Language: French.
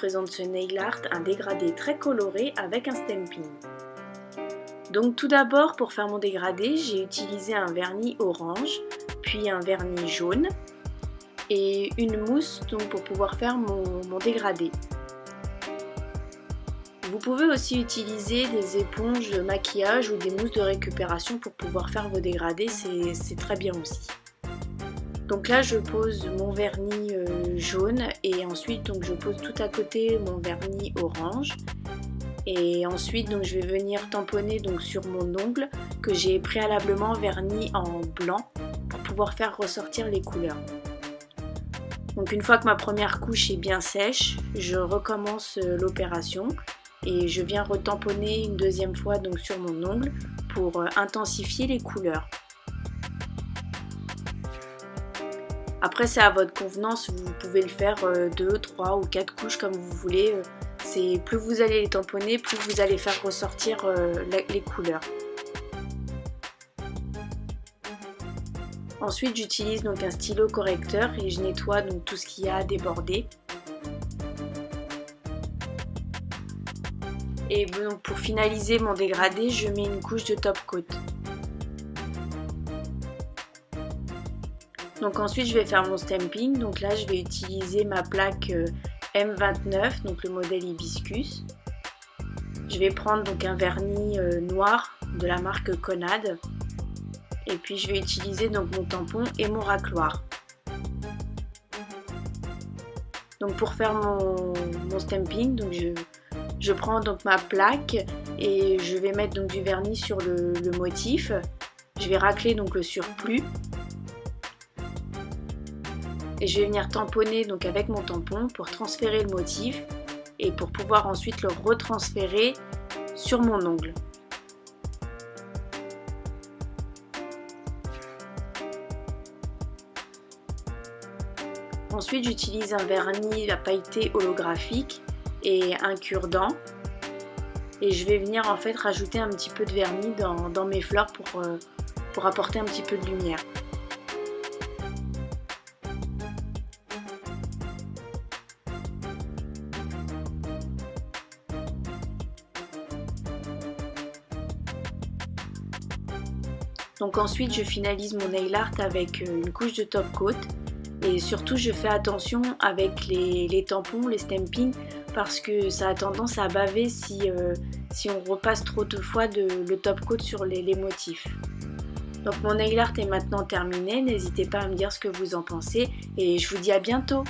présente ce nail art, un dégradé très coloré avec un stamping. Donc tout d'abord, pour faire mon dégradé, j'ai utilisé un vernis orange, puis un vernis jaune et une mousse donc, pour pouvoir faire mon dégradé. Vous pouvez aussi utiliser des éponges de maquillage ou des mousses de récupération pour pouvoir faire vos dégradés, c'est très bien aussi. Donc là je pose mon vernis jaune et ensuite donc, je pose tout à côté mon vernis orange. Et ensuite donc, je vais venir tamponner donc, sur mon ongle que j'ai préalablement verni en blanc pour pouvoir faire ressortir les couleurs. Donc une fois que ma première couche est bien sèche, je recommence l'opération et je viens retamponner une deuxième fois donc, sur mon ongle pour intensifier les couleurs. Après c'est à votre convenance, vous pouvez le faire 2, 3 ou 4 couches comme vous voulez. Plus vous allez les tamponner, plus vous allez faire ressortir les couleurs. Ensuite j'utilise donc un stylo correcteur et je nettoie donc tout ce qu'il y a à déborder. Et donc pour finaliser mon dégradé, je mets une couche de top coat. Donc ensuite je vais faire mon stamping, donc là je vais utiliser ma plaque M29, donc le modèle Hibiscus. Je vais prendre donc un vernis noir de la marque Conad. Et puis je vais utiliser donc mon tampon et mon racloir. Donc pour faire mon stamping, donc je prends donc ma plaque et je vais mettre donc du vernis sur le motif. Je vais racler donc le surplus. Et je vais venir tamponner donc avec mon tampon pour transférer le motif et pour pouvoir ensuite le retransférer sur mon ongle. Ensuite j'utilise un vernis à pailleté holographique et un cure-dent et je vais venir en fait rajouter un petit peu de vernis dans mes fleurs pour apporter un petit peu de lumière. Donc ensuite je finalise mon nail art avec une couche de top coat et surtout je fais attention avec les tampons, les stampings parce que ça a tendance à baver si on repasse trop de fois le top coat sur les motifs. Donc mon nail art est maintenant terminé, n'hésitez pas à me dire ce que vous en pensez et je vous dis à bientôt.